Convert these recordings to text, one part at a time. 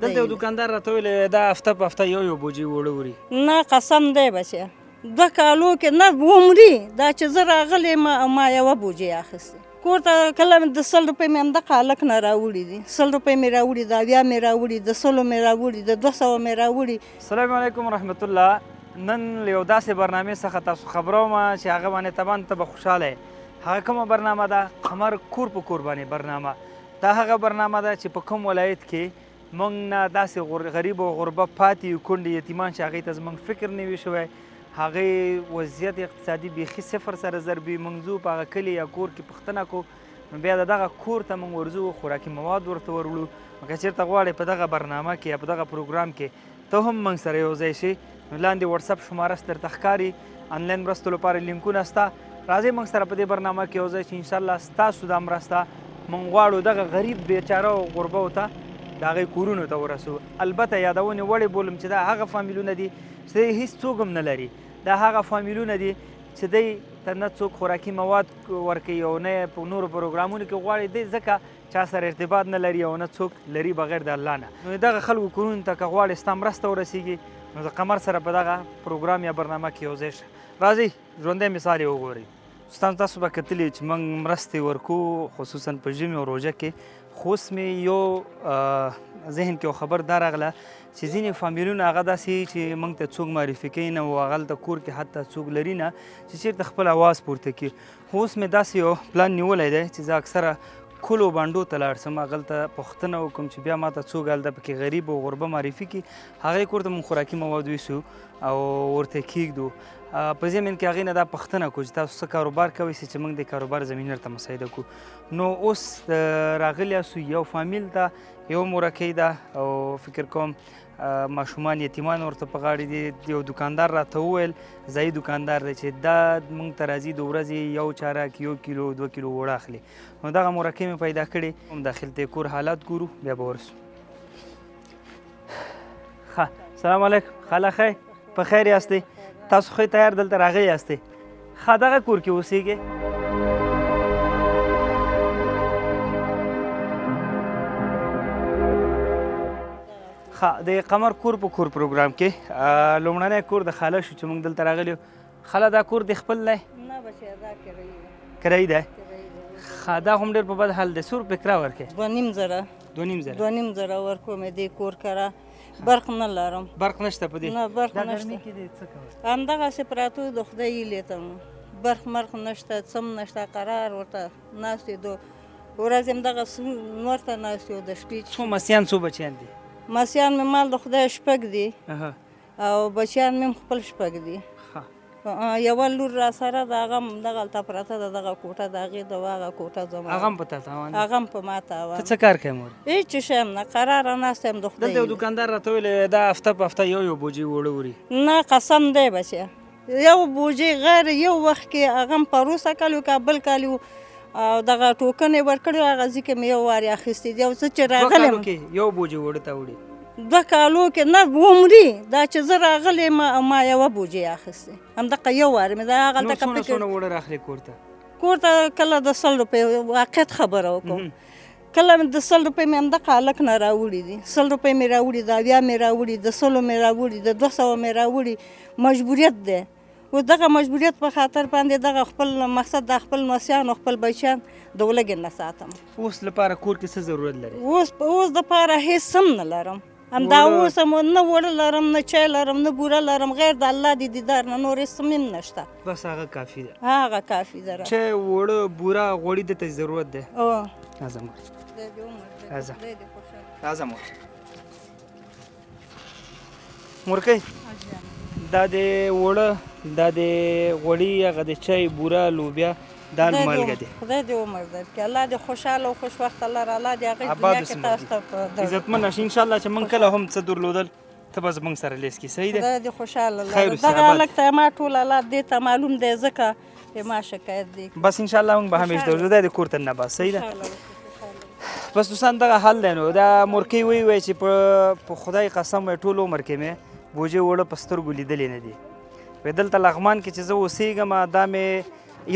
دلته یو دکاندار راته ویل دا هفته په هفته یو بوجي وړه وړي. نه قسم دی بچیه 2 کالو کې نه عمري دا چې زه راغلی ما یوه بوجي اخیستې کور ته کله مې د 100 روپۍ مې همدغه هلک نه راوړي دي 100 روپۍ مې راوړي د 80 مې راوړي د 100 مې راوړي د 200 مې راوړي. السلام علیکم ورحمت الله. نن یو داسې برنامې څخه تاسو خبروم چې هغه باندې طبعا ته به خوشحاله یې. هغه کومه برنامه ده؟ قمر کور په کور باندې برنامه. دا هغه برنامه ده چې په کوم ولایت کې موږ نه داسې غریب او غربه پاتې یو کونډې یتیمان چې هغوی ته زموږ فکر نه وي شوی، هغې وضعیت اقتصادي بیخي صفر سره ضرب وي، موږ ځو په هغه کلي یا کور کې پوښتنه کوو، نو بیا د دغه کور ته موږ ورځو، خوراکي مواد ورته وروړو. که چېرته غواړئ په دغه برنامه کې یا په دغه پروګرام کې ته هم موږ سره یو ځای شي، نو لاندې وټساپ شماره درته ښکاري، آنلاین مرستو لپاره لینکونه شته. راځئ موږ سره په دې برنامه کې یو ځای شي. انشاءالله ستاسو دا مرسته موږ غواړو دغه غریب بیچاره او غربو ته د هغوی کورونو ته ورسو. البته یادونې وړې بولم چې دا هغه فامیلونه دي چې دوی هېڅ څوک هم نه لري. دا هغه فامیلونه دي چې دوی ته نه څوک خوراکي مواد ورکوي او نه په نورو پروګرامونو کې غواړي دی ځکه چا سره ارتباط نه لري او نه څوک لري بغیر د الله نه. نو دغه خلکو کورونو ته که غواړې ستا مرسته ورسیږي نو د قمر سره په دغه پروګرام یا برنامه کې یو ځای شه. راځئ ژوندی مثال یې وګورئ. دوستان تاسو به کتلي چې موږ مرستې ورکوو خصوصا په ژمي او روژه کې، خو اوس مې یو ذهن کې یو خبر دا راغله چې ځینې فامیلونه هغه داسې چې موږ ته څوک معرفي کوي نه او هغلته کور کې حتی څوک لري نه چې چېرته خپل اواز پورته کړي. خو اوس مې داسې یو پلان نیولی دی چې زه اکثره کلو بانډو ته لاړ شم، هغلته پوښتنه وکړم چې بیا ماته څوک هلته پکې غریب او غربه معرفي کړي، هغې کور ته موږ خوراکي مواد ویسو او ورته کېږدو. په ضمن کې هغې نه دا پوښتنه کړو چې تاسو څه کاروبار کوئ چې موږ د کاروبار زمینه ورته مساعده کړو. نو اوس راغلي یاستو یو فامیل ته یو مورکۍ ده او فکر کوم ماشومان یتیمان ورته په غاړې دي. یو دکاندار راته وویل، ځایي دکاندار دی، چې دا موږ ته راځي د ورځې یو چارک 1 کیلو 2 کیلو وړه اخلي. نو دغه مورکۍ مې پیدا کړې، هم داخل ته کور حالات ګورو بیا به ورسو. ښه سلام علیکم خاله، ښه په خیر یاستئ؟ تاسو ښه تیار دلته راغلی یاستئ؟ ښه دغه کور کې اوسیږئ؟ ښه د قمر کور په کور پروګرام کې لومړنی کور د خاله شو چې موږ دلته راغلي یو. خاله دا کور د خپل دی؟ نه بچیه دا کرایي ده. کرایي دی؟ ښه دا هم ډېر په بد حال دی. څو روپۍ کرایه ورکوې؟ 2.5 زره 2.5 زره ورکوم دې کور کرا. برق نه لرم. برق نشته په دې؟ نه برق دا نشته. ګرمي کې دی څه کوئ؟ همدغسې پراته د خدای هیلې ته برق مرق نشته، څه هم نشته، قرار ورته ناست یو. ورځ همدغسې نور ته ناست یو د شپې. څو مسیان څو بچیان دي؟ مسیان مې مال د خدای 6 دي او بچیان مې خپل 6 دي. یوه لور را سره د هغه هم دغلته پرته ده، دغه کوټه د هغې د هغه کوټه زما، هغه هم په تا تاوان دی؟ هغه هم په ما تاوان. ته څه کار کوې مور؟ هېڅ شی هم نه، قراره ناست یم د خدای. دلته یو دکاندار راته ویل دا هفته په هفته یو بوجي وړه وړي. نه قسم دی بچیه، یو بوجي غیر یو وخت کې هغه هم پروسه کال و که بل کال و او دغه ټوکن یې ورکړی، هغه ځای کې مې یو وارې اخیستې دي. او زه چې راغلی 2 کالو کې یو بوجي وړه ته وړي؟ 2 کالو کې نه عمري دا چې زه راغلی ما یوه بوجي اخیستې، همدغه یو وارې مې دا هغلته نو څونه وړه راخلې کور ته؟ کور ته کله د 100 روپۍ واقعیت خبره وکړم، کله مې د 100 روپۍ مې همدغه هلک نه راوړي دي، 100 روپۍ مې راوړي، د 80 مې راوړي، د 100 مې راوړي، د 200 مې راوړي. مجبوریت دی. اوس دغه مجبوریت په خاطر باندې دغه خپل مقصد د خپل مسیان او خپل بچیان د ولږې نه ساتم. اوس لپاره کور کې څه ضرورت لري؟ اوس دپاره هېڅ هم نه لرم. همدا اوس هم نه وړه لرم، نه چای لرم، نه بوره لرم، غیر د الله د دیدار نه نور هېڅ هم نشته. بس هغه کافي ده؟ هغه کافي ده. چای، اوړه، بوره، غوړي دته ضرورت دی؟ راځه مور، راځه مور. مورکۍ دا د اوړه، دا د غوړي، هغه د چای، بوره، لوبیا، دا مالګه دی. خدای دې عمر درکړي، الله دې خوشحاله او خوش وخته لره، الله دې هغې دنیا کې تاسو ته عزتمنه شي انشاءالله چې موږ کله هم څه درلودل ته به زموږ سره لیس کړي. صحیح ده؟ خدای دې خوشحاله لره. دغه هلک ته ما ټول حالات دې ته معلوم دی ځکه ما شکایت دی. بس انشاءالله موږ به همیش درځو، دا د کور ته نه بس. صحیح ده؟ بس دوستان دغه حل دی. نو دا مورکۍ وایي چې په خدای قسم وایي ټول عمر کې مې بوجۍ وړه په سترګو لیدلې نه دي. وایي دلته لغمان کې چې زه اوسېږم دا مې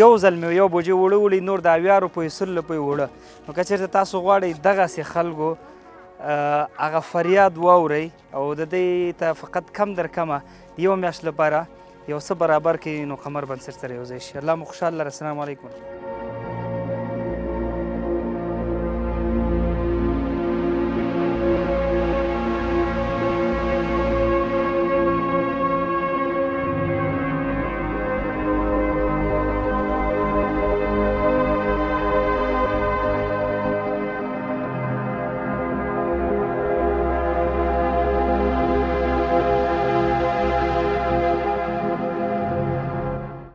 یو ځل مې یو بوجۍ وړه وړي، نور د 80 روپیو 100 روپیو وړه. نو که چېرته تاسو غواړئ دغسې خلکو هغه فریاد واورئ او د دې ته فقط کم در کمه د یو میاشت لپاره یو څه برابر کړئ نو قمر بنسټ سره یو ځای شي. الله مو خوشحاله لره. السلام علیکم.